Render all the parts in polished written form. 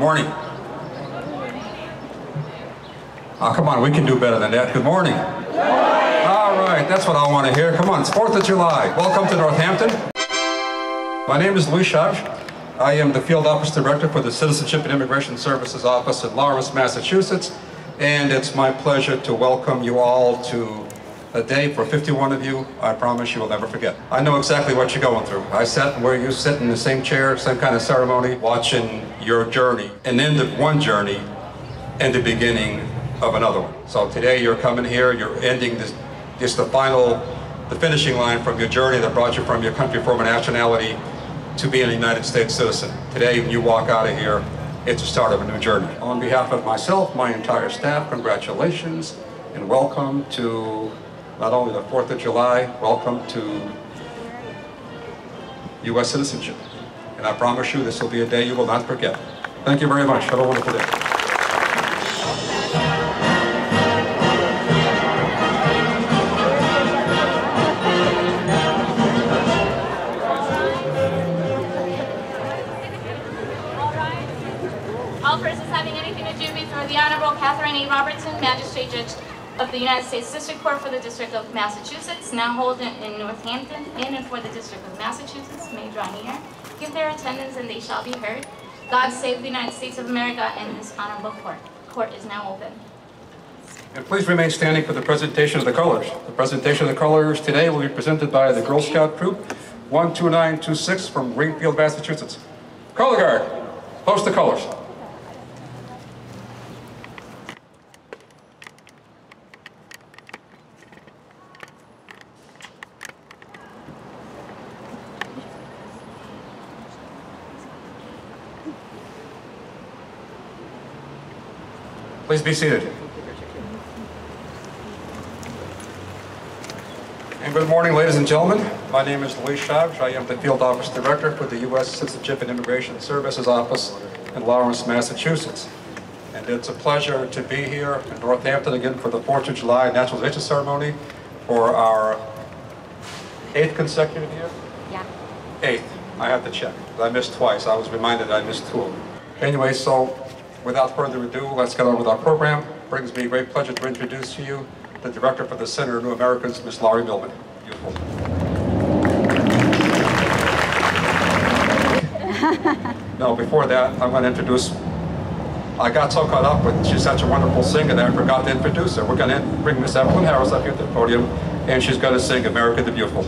morning. Oh, come on, we can do better than that. Good morning. All right, that's what I want to hear. Come on, it's 4th of July. Welcome to Northampton. My name is Louis Chavge. I am the Field Office Director for the Citizenship and Immigration Services Office in Lawrence, Massachusetts. And it's my pleasure to welcome you all to a day for 51 of you I promise you will never forget. I know exactly what you're going through. I sat where you sit in the same chair, same kind of ceremony, watching your journey, and end of one journey and the beginning of another one. So today you're coming here, you're ending this, the finishing line from your journey that brought you from your country, from a nationality, to being a United States citizen. Today, when you walk out of here, it's the start of a new journey. On behalf of myself, my entire staff, congratulations and welcome to not only the 4th of July, welcome to U.S. citizenship. And I promise you, this will be a day you will not forget. Thank you very much. Have a wonderful day. All persons having anything to do before the Honorable Catherine A. Robertson, Magistrate Judge of the United States District Court for the District of Massachusetts, now holding in Northampton, in and for the District of Massachusetts, may draw near, give their attendance, and they shall be heard. God save the United States of America and this honorable court. Court is now open. And please remain standing for the presentation of the colors. The presentation of the colors today will be presented by the Girl Scout Troop 12926 from Greenfield, Massachusetts. Color Guard, post the colors. Please be seated. And good morning, ladies and gentlemen. My name is Louis Chavge. I am the Field Office Director for the U.S. Citizenship and Immigration Services Office in Lawrence, Massachusetts. And it's a pleasure to be here in Northampton again for the 4th of July naturalization ceremony for our 8th consecutive year? Yeah. 8th. I had to check. I missed twice. I was reminded I missed 2 of them. Anyway, so without further ado, let's get on with our program. It brings me a great pleasure to introduce to you the Director for the Center of New Americans, Ms. Laurie Millman. Beautiful. No, before that, I'm going to introduce, I got so caught up with, she's such a wonderful singer that I forgot to introduce her. We're going to bring Miss Evelyn Harris up here to the podium, and she's going to sing America the Beautiful.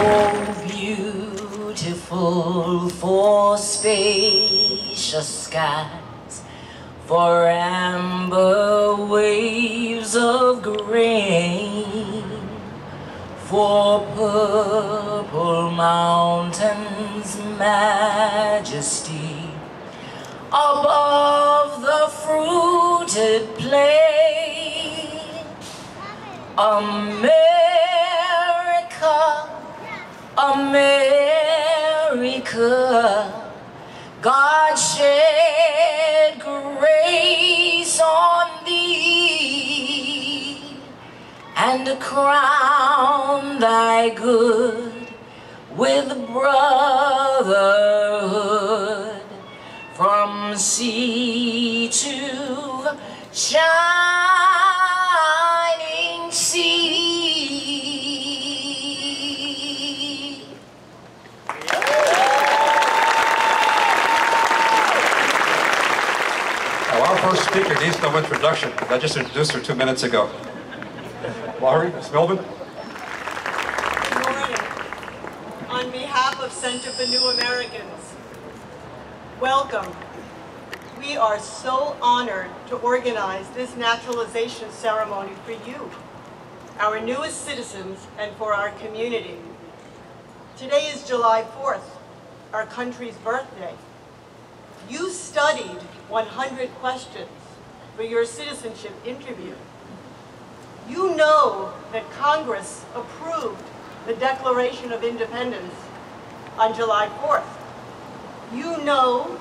Oh, beautiful for spacious skies, for amber waves of grain, for purple mountains' majesty, above the fruited plain. America, America, God shed grace on thee, and crown thy good with brotherhood, from sea to shining sea. Our first speaker needs no introduction. I just introduced her 2 minutes ago. Laurie, Ms. Millman. Good morning. On behalf of Center for New Americans, welcome. We are so honored to organize this naturalization ceremony for you, our newest citizens, and for our community. Today is July 4th, our country's birthday. You studied 100 questions for your citizenship interview. You know that Congress approved the Declaration of Independence on July 4th. You know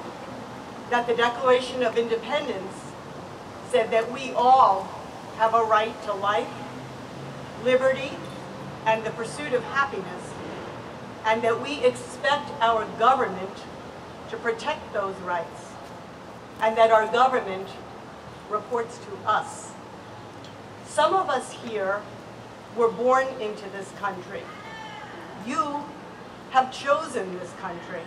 that the Declaration of Independence said that we all have a right to life, liberty, and the pursuit of happiness, and that we expect our government to protect those rights, and that our government reports to us. Some of us here were born into this country. You have chosen this country,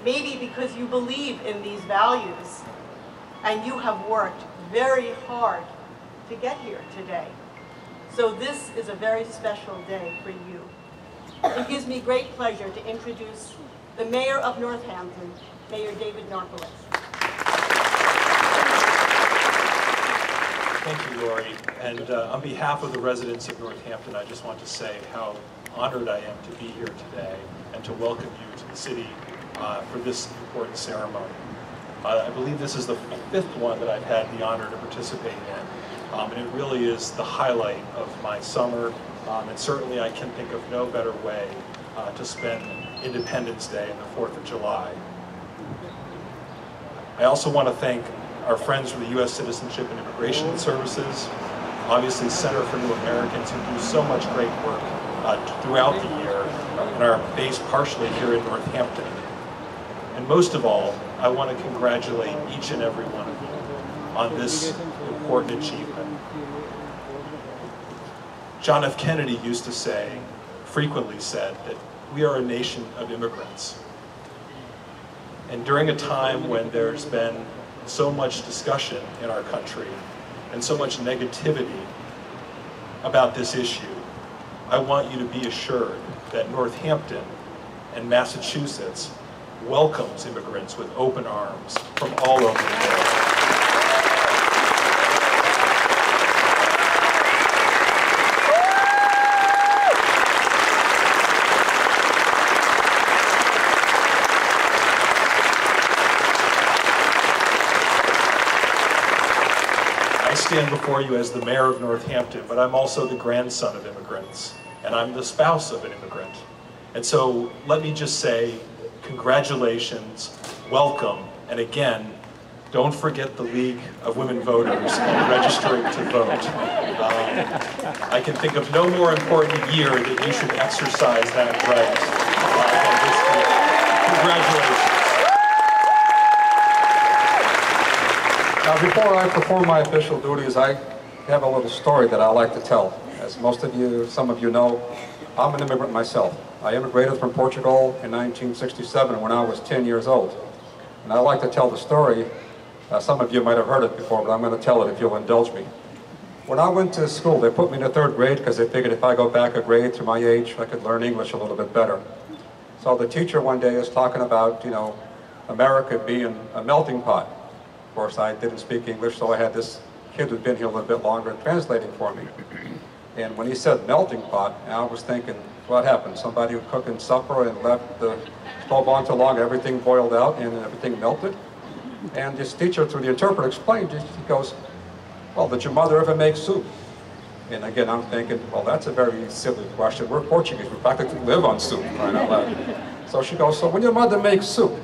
maybe because you believe in these values, and you have worked very hard to get here today. So this is a very special day for you. It gives me great pleasure to introduce the Mayor of Northampton, Mayor David Narkowicz. Thank you, Lori. And on behalf of the residents of Northampton, I just want to say how honored I am to be here today and to welcome you to the city for this important ceremony. I believe this is the 5th one that I've had the honor to participate in. And it really is the highlight of my summer. And certainly I can think of no better way to spend Independence Day and the 4th of July. I also want to thank our friends from the U.S. Citizenship and Immigration Services, obviously Center for New Americans, who do so much great work throughout the year and are based partially here in Northampton. And most of all, I want to congratulate each and every one of you on this important achievement. John F. Kennedy used to say, frequently said, that we are a nation of immigrants. And during a time when there's been so much discussion in our country and so much negativity about this issue, I want you to be assured that Northampton and Massachusetts welcomes immigrants with open arms from all over the world. I stand before you as the mayor of Northampton, but I'm also the grandson of immigrants, and I'm the spouse of an immigrant. And so let me just say, congratulations, welcome, and again, don't forget the League of Women Voters and registering to vote. I can think of no more important year that you should exercise that right than this year. Congratulations. Now, before I perform my official duties, I have a little story that I like to tell. As most of you, some of you know, I'm an immigrant myself. I immigrated from Portugal in 1967 when I was 10 years old. And I like to tell the story. Some of you might have heard it before, but I'm going to tell it if you'll indulge me. When I went to school, they put me in the 3rd grade because they figured if I go back a grade to my age, I could learn English a little bit better. So the teacher one day is talking about, you know, America being a melting pot. Of course, I didn't speak English, so I had this kid who'd been here a little bit longer translating for me. And when he said melting pot, I was thinking, what happened? Somebody was cooking supper and left the stove on too long, everything boiled out and everything melted? And this teacher, through the interpreter, explained, he goes, well, did your mother ever make soup? And again, I'm thinking, well, that's a very silly question. We're Portuguese, we practically live on soup, right out loud. So she goes, so when your mother makes soup,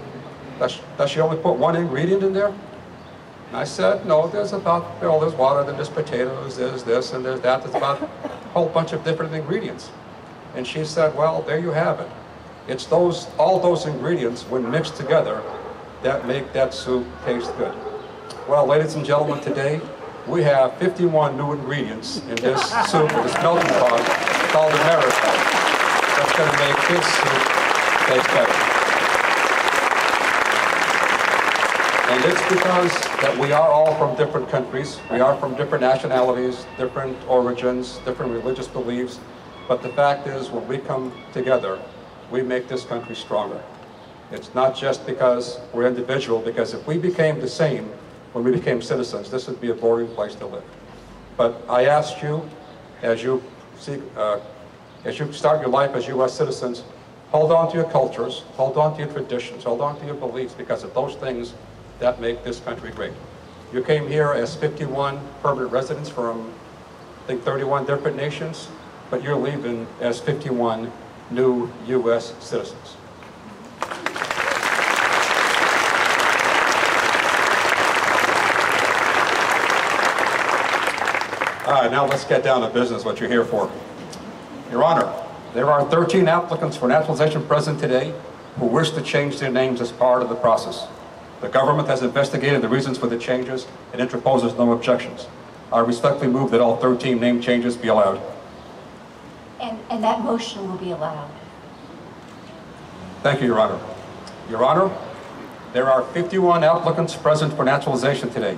does she only put one ingredient in there? And I said, no, there's about, well, there's water, then there's potatoes, there's this, and there's that. There's about a whole bunch of different ingredients. And she said, well, there you have it. It's all those ingredients, when mixed together, that make that soup taste good. Well, ladies and gentlemen, today, we have 51 new ingredients in this soup, in this melting pot called America. That's going to make this soup taste better. And it's because that we are all from different countries, we are from different nationalities, different origins, different religious beliefs, but the fact is, when we come together, we make this country stronger. It's not just because we're individual, because if we became the same when we became citizens, this would be a boring place to live. But I ask you, as you start your life as U.S. citizens, hold on to your cultures, hold on to your traditions, hold on to your beliefs, because of those things that make this country great. You came here as 51 permanent residents from, I think, 31 different nations, but you're leaving as 51 new U.S. citizens. All right, now let's get down to business, what you're here for. Your Honor, there are 13 applicants for naturalization present today. who wish to change their names as part of the process. The government has investigated the reasons for the changes and interposes no objections. I respectfully move that all 13 name changes be allowed. And that motion will be allowed. Thank you, Your Honor. Your Honor, there are 51 applicants present for naturalization today.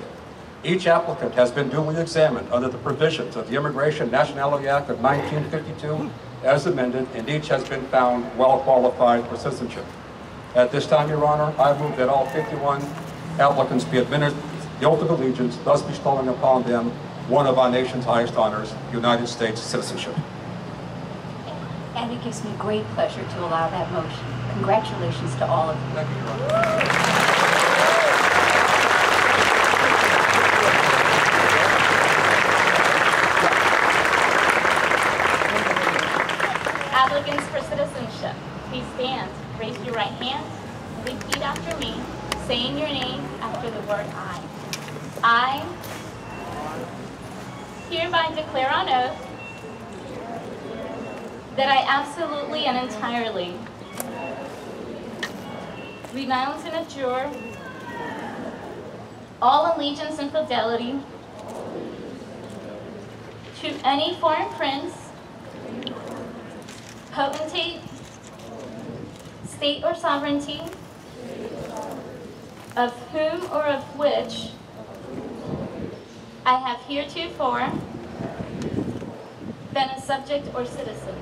Each applicant has been duly examined under the provisions of the Immigration Nationality Act of 1952 as amended, and each has been found well qualified for citizenship. At this time, Your Honor, I move that all 51 applicants be administered the oath of allegiance, thus bestowing upon them one of our nation's highest honors, United States citizenship. And it gives me great pleasure to allow that motion. Congratulations to all of you. Thank you, Your Honor. Applicants for citizenship, please stand. Raise your right hand. Repeat after me, saying your name after the word I. I hereby declare on oath that I absolutely and entirely renounce and abjure all allegiance and fidelity to any foreign prince, potentate, state or sovereignty, of whom or of which I have heretofore been a subject or citizen,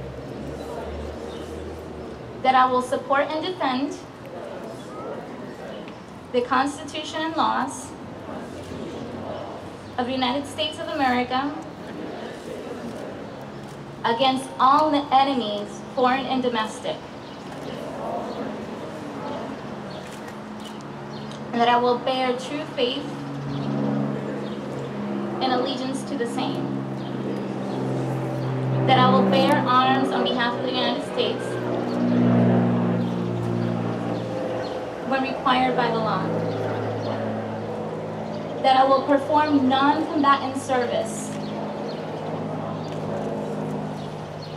that I will support and defend the Constitution and laws of the United States of America against all enemies, foreign and domestic, and that I will bear true faith and allegiance to the same, that I will bear arms on behalf of the United States when required by the law, that I will perform non-combatant service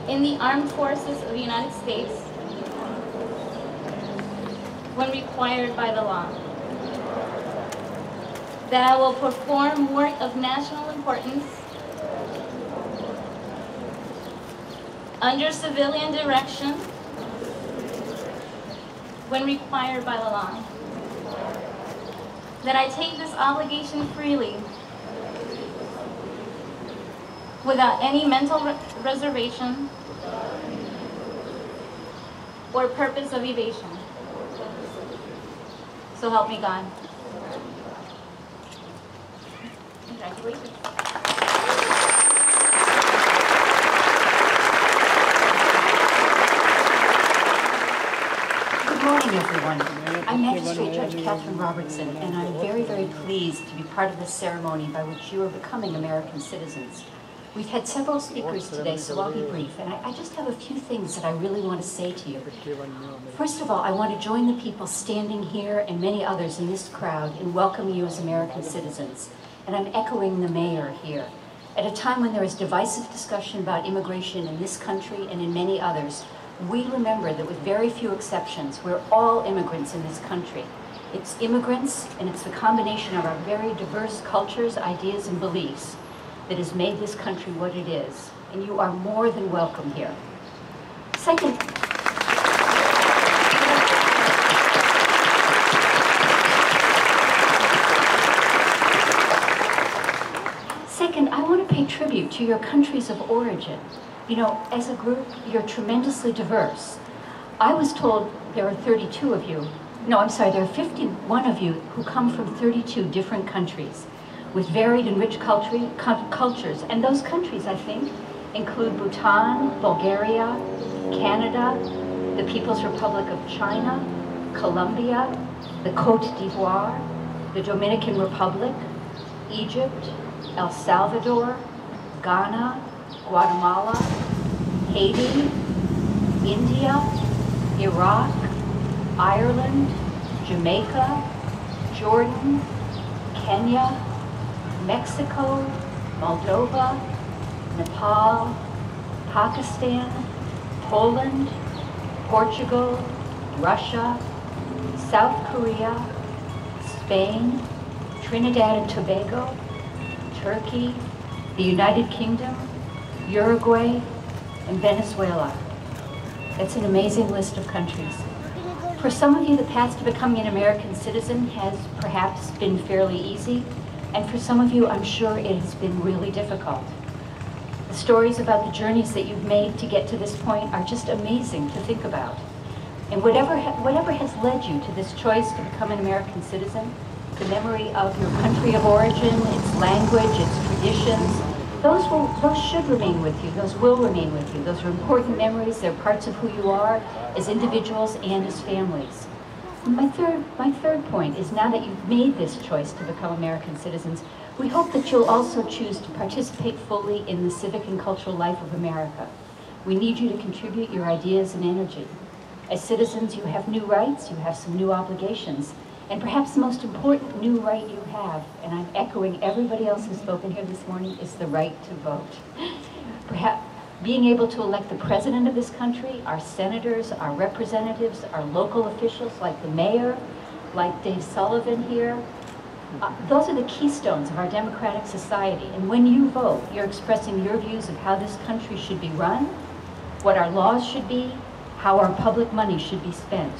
in the armed forces of the United States when required by the law, that I will perform work of national importance under civilian direction when required by the law, that I take this obligation freely without any mental reservation or purpose of evasion. So help me God. Congratulations. Good morning, everyone. I'm Magistrate Judge Catherine Robertson, and I'm very, very pleased to be part of this ceremony by which you are becoming American citizens. We've had several speakers today, so I'll be brief, and I just have a few things that I really want to say to you. First of all, I want to join the people standing here and many others in this crowd in welcoming you as American citizens. And I'm echoing the mayor here. At a time when there is divisive discussion about immigration in this country and in many others, we remember that with very few exceptions, we're all immigrants in this country. It's immigrants, and it's the combination of our very diverse cultures, ideas, and beliefs that has made this country what it is. And you are more than welcome here. Second, I want to pay tribute to your countries of origin. You know, as a group, you're tremendously diverse. I was told there are 32 of you. No, I'm sorry, there are 51 of you who come from 32 different countries with varied and rich cultures. And those countries, I think, include Bhutan, Bulgaria, Canada, the People's Republic of China, Colombia, the Côte d'Ivoire, the Dominican Republic, Egypt, El Salvador, Ghana, Guatemala, Haiti, India, Iraq, Ireland, Jamaica, Jordan, Kenya, Mexico, Moldova, Nepal, Pakistan, Poland, Portugal, Russia, South Korea, Spain, Trinidad and Tobago, Turkey, the United Kingdom, Uruguay, and Venezuela. That's an amazing list of countries. For some of you, the path to becoming an American citizen has perhaps been fairly easy, and for some of you, I'm sure it has been really difficult. The stories about the journeys that you've made to get to this point are just amazing to think about. And whatever has led you to this choice to become an American citizen, the memory of your country of origin, its language, its traditions, those should remain with you, those will remain with you. Those are important memories, they're parts of who you are as individuals and as families. And my third point is, now that you've made this choice to become American citizens, we hope that you'll also choose to participate fully in the civic and cultural life of America. We need you to contribute your ideas and energy. As citizens, you have new rights, you have some new obligations, and perhaps the most important new right you have, and I'm echoing everybody else who's spoken here this morning, is the right to vote. Perhaps being able to elect the president of this country, our senators, our representatives, our local officials like the mayor, like Dave Sullivan here, those are the keystones of our democratic society. And when you vote, you're expressing your views of how this country should be run, what our laws should be, how our public money should be spent.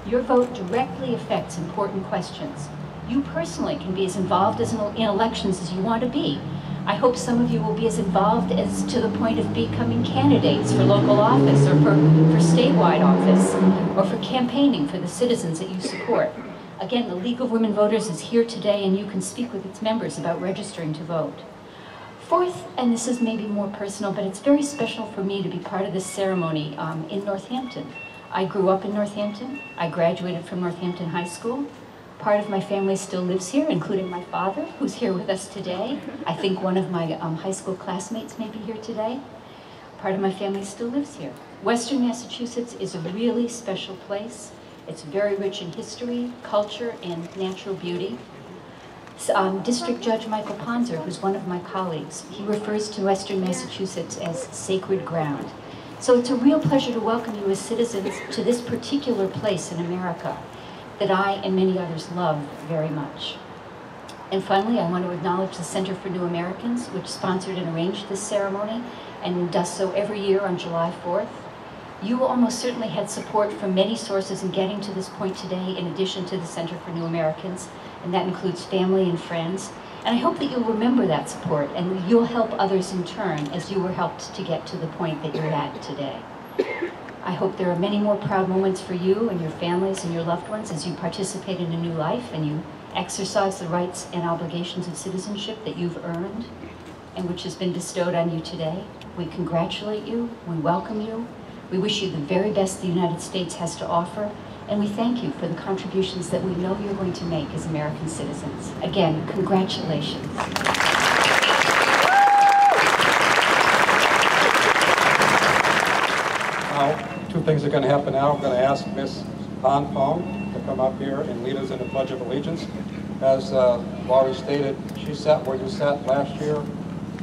Your vote directly affects important questions. You personally can be as involved in elections as you want to be. I hope some of you will be as involved as to the point of becoming candidates for local office or for statewide office or for campaigning for the citizens that you support. Again, the League of Women Voters is here today, and you can speak with its members about registering to vote. Fourth, and this is maybe more personal, but it's very special for me to be part of this ceremony in Northampton. I grew up in Northampton. I graduated from Northampton High School. Part of my family still lives here, including my father, who's here with us today. I think one of my high school classmates may be here today. Part of my family still lives here. Western Massachusetts is a really special place. It's very rich in history, culture, and natural beauty. District Judge Michael Ponzer, who's one of my colleagues, he refers to Western Massachusetts as sacred ground. So it's a real pleasure to welcome you as citizens to this particular place in America that I and many others love very much. And finally, I want to acknowledge the Center for New Americans, which sponsored and arranged this ceremony and does so every year on July 4th. You almost certainly had support from many sources in getting to this point today, in addition to the Center for New Americans, and that includes family and friends. And I hope that you'll remember that support, and that you'll help others in turn as you were helped to get to the point that you're at today. I hope there are many more proud moments for you and your families and your loved ones as you participate in a new life and you exercise the rights and obligations of citizenship that you've earned and which has been bestowed on you today. We congratulate you, we welcome you, we wish you the very best the United States has to offer, and we thank you for the contributions that we know you're going to make as American citizens. Again, congratulations. Now, two things are going to happen now. I'm going to ask Ms. Han Fong to come up here and lead us in the Pledge of Allegiance. As Laurie stated, she sat where you sat last year,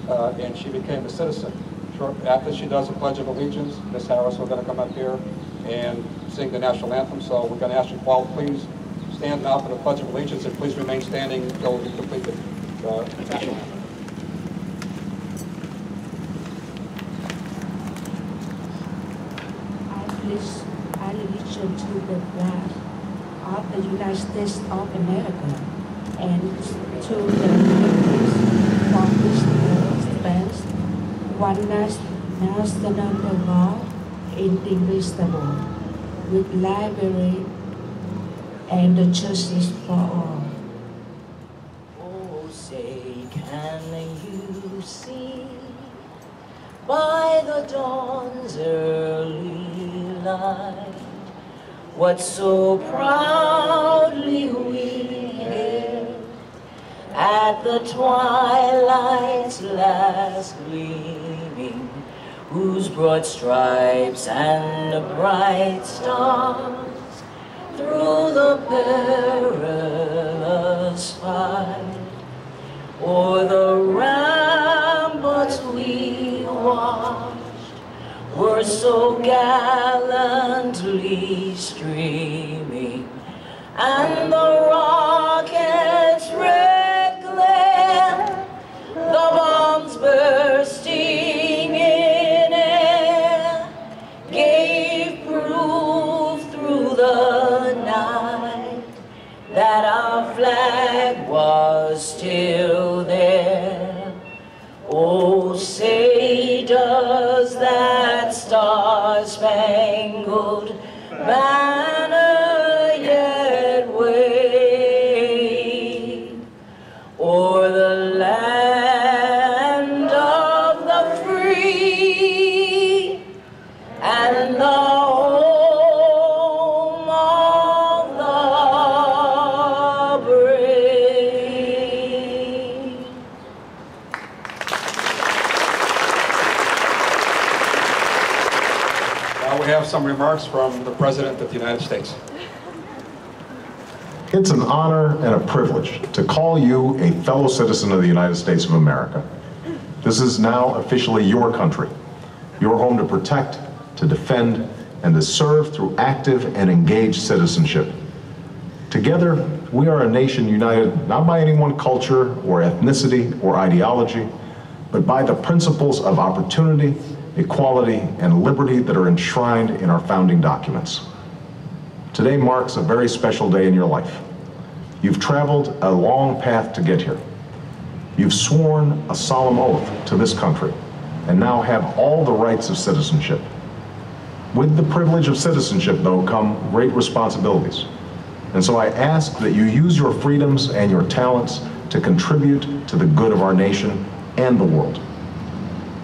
and she became a citizen. After she does the Pledge of Allegiance, Ms. Harris is going to come up here and sing the national anthem. So we're going to ask you all, please stand now for the Pledge of Allegiance, and please remain standing until we complete the national anthem. I allegiance to the flag of the United States of America and to the republic for which it stands, one nation under God, indivisible, with liberty and justice for all. Oh, say, can you see by the dawn's early light what so proudly we hailed at the twilight's last gleaming, whose broad stripes and the bright stars through the perilous fight o'er the ramparts we watched were so gallantly merrily streaming, and the rocket's red glare, the bombs bursting in air, gave proof through the night that our flag was still there. Oh, say does that star-spangled banner yet wave o'er the land of the free and the home of the brave? Now we have some remarks from the President of the United States. It's an honor and a privilege to call you a fellow citizen of the United States of America. This is now officially your country, your home to protect, to defend, and to serve through active and engaged citizenship. Together, we are a nation united not by any one culture or ethnicity or ideology, but by the principles of opportunity, equality, and liberty that are enshrined in our founding documents. Today marks a very special day in your life. You've traveled a long path to get here. You've sworn a solemn oath to this country and now have all the rights of citizenship. With the privilege of citizenship, though, come great responsibilities. And so I ask that you use your freedoms and your talents to contribute to the good of our nation and the world.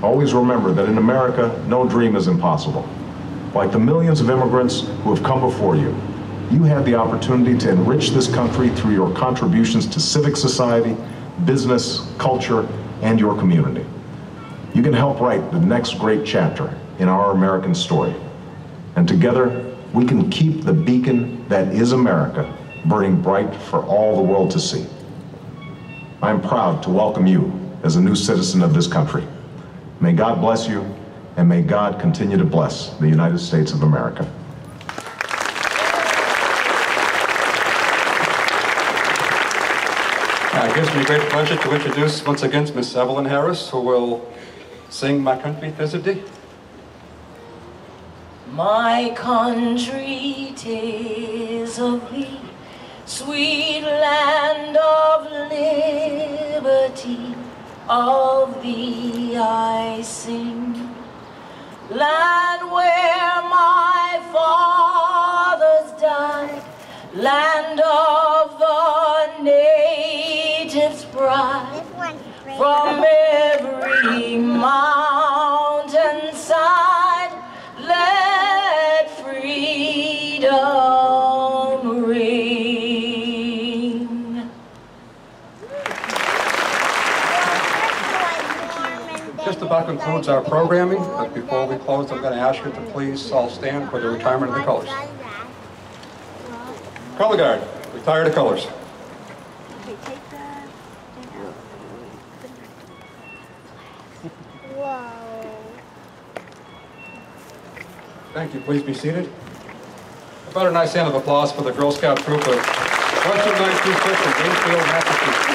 Always remember that in America, no dream is impossible. Like the millions of immigrants who have come before you, you have the opportunity to enrich this country through your contributions to civic society, business, culture, and your community. You can help write the next great chapter in our American story. And together, we can keep the beacon that is America burning bright for all the world to see. I am proud to welcome you as a new citizen of this country. May God bless you, and may God continue to bless the United States of America. It gives me great pleasure to introduce once again Miss Evelyn Harris, who will sing My Country 'Tis of Thee. My country, 'tis of thee, sweet land of liberty, of thee I sing. Land where my fathers died, land of the natives' pride, from every mountainside, let freedom ring. Just about concludes our programming, but before we close, I'm going to ask you to please all stand for the retirement of the colors. Color Guard, retire the colors. Thank you. Please be seated. About a nice hand of applause for the Girl Scout troop of 12926 in Greenfield, Massachusetts.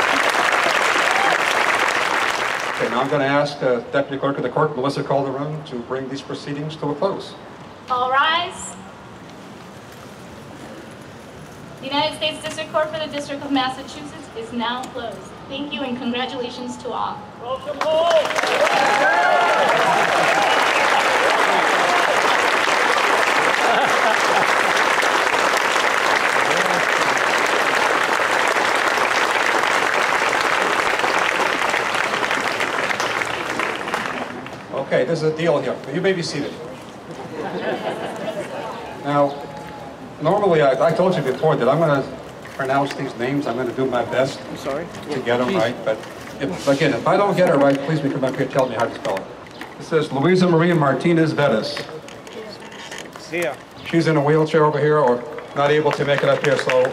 Okay, now I'm going to ask Deputy Clerk of the Court, Melissa Calderon, to bring these proceedings to a close. All rise. The United States District Court for the District of Massachusetts is now closed. Thank you and congratulations to all. Welcome home. Okay, there's a deal here. You may be seated. Now, normally, I told you before that I'm going to pronounce these names. I'm going to do my best to get them right. But again, if I don't get it right, please come up here and tell me how to spell it. It says Luisa Maria Martinez Vettis. See ya. She's in a wheelchair over here or not able to make it up here, so...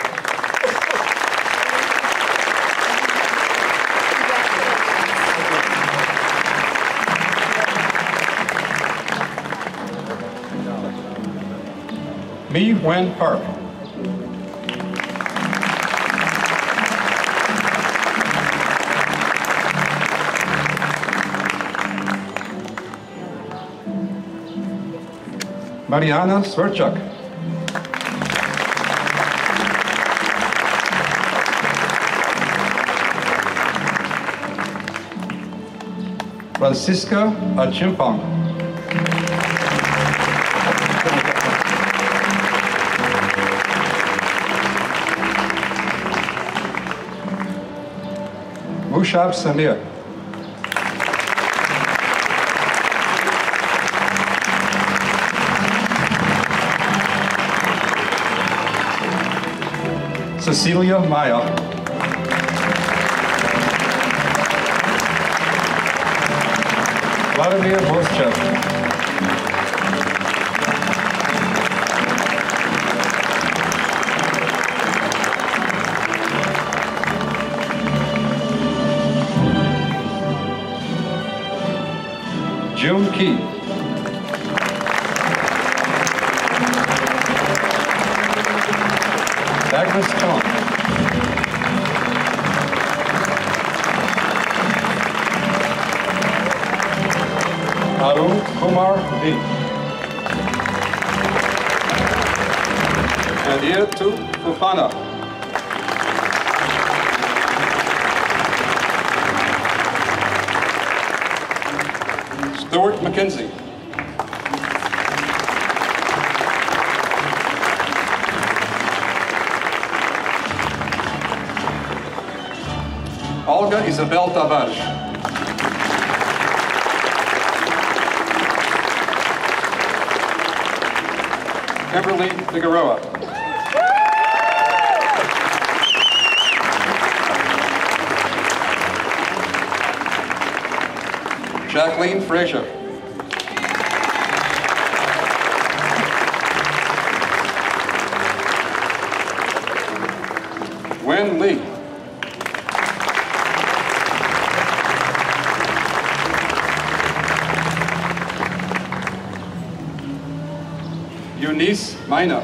Mi Wen Park. Mariana Sverchuk. Francisca Achimpong. Mushab Samir. Cecilia Maya. Vladimir Moschev. June Key. Agnes Chong. Arun Kumar V. Nadia Tu Fufana. Stuart McKenzie. Olga Isabel Tavares. Kimberly Figueroa. Jacqueline Frazier. Wen Lee. Eunice Mina.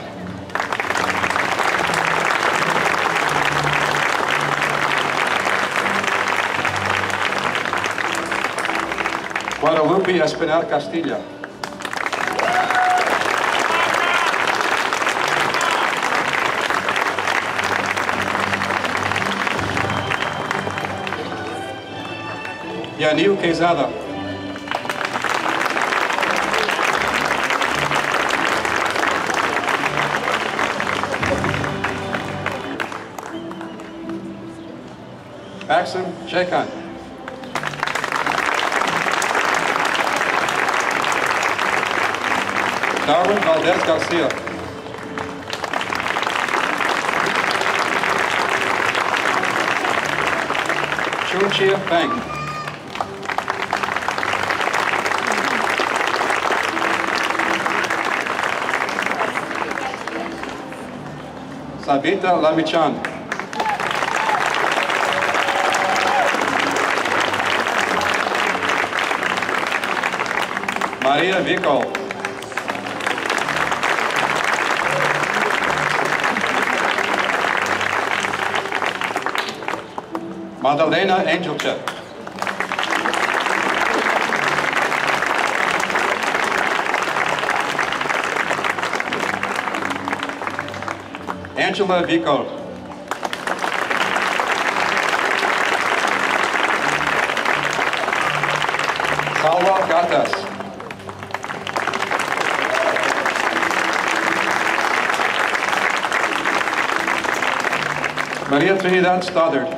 Guadalupe Espinal Castilla. Yanil Quezada. Maxim Shekan. Darwin Valdez Garcia. Chunchia Feng. Savita Lamichan. Maria Vico. Madalena Angelchek. Angela Vico. Salwa Gatas. Maria Trinidad Stoddard.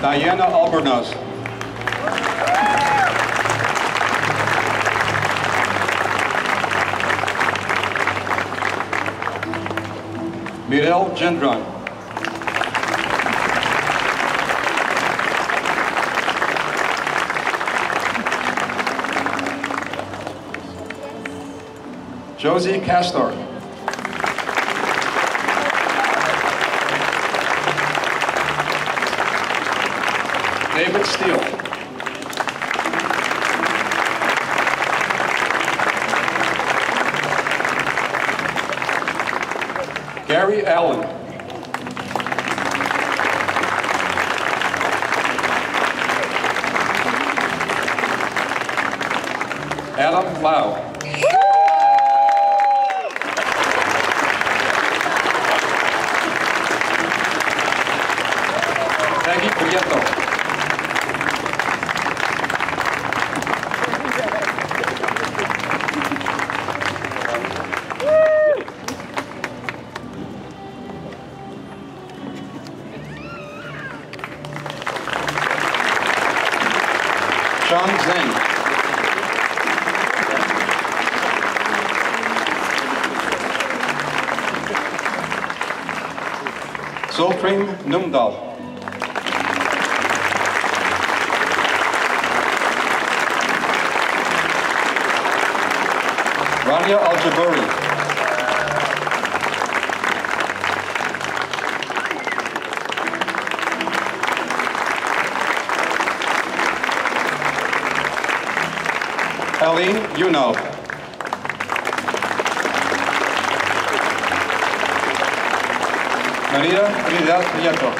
Diana Albornoz. Mirel Gendron. Josie Castor. David Steele. Mary Allen. Adam Lau. Peggy Prieto. Sean Zeng. Zultrim Numdal. Rania Al-Jaburi. Aline Yunov. Maria Trinidad Prieto.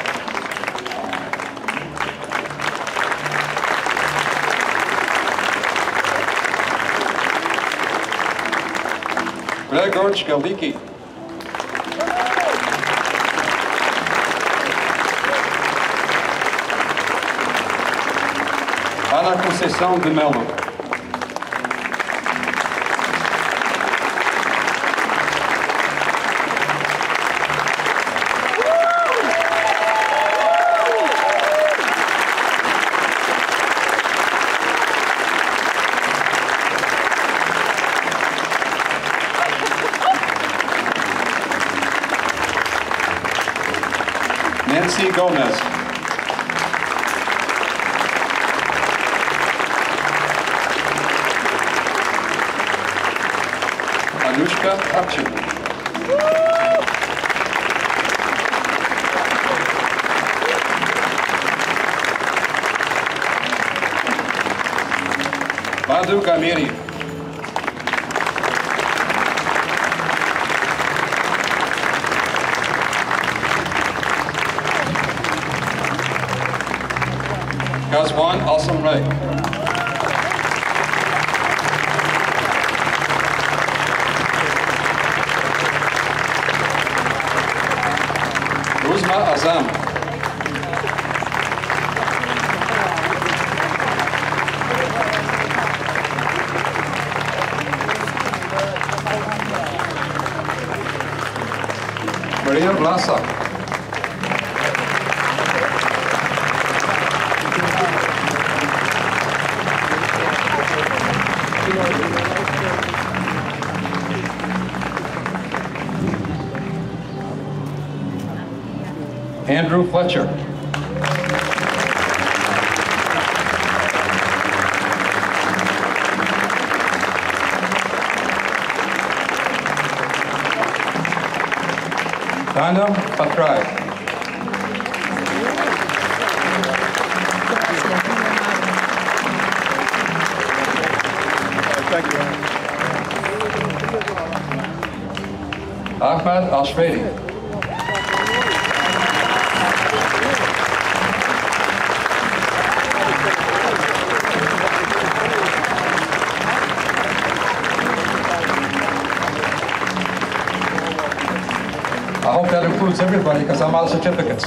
Gregor Chgaliki. Ana Conceição de Melo. Nancy Gomez. Anushka Apchin. Madhu Gamiri. Gazwan Alsam Ray. Ruzma Azam. Maria Vlasak. Andrew Fletcher. Dana Patrai. Ahmad Al-Shvedi. I hope that includes everybody because I'm out of certificates.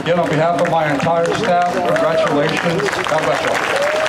Again, on behalf of my entire staff, congratulations. God bless you.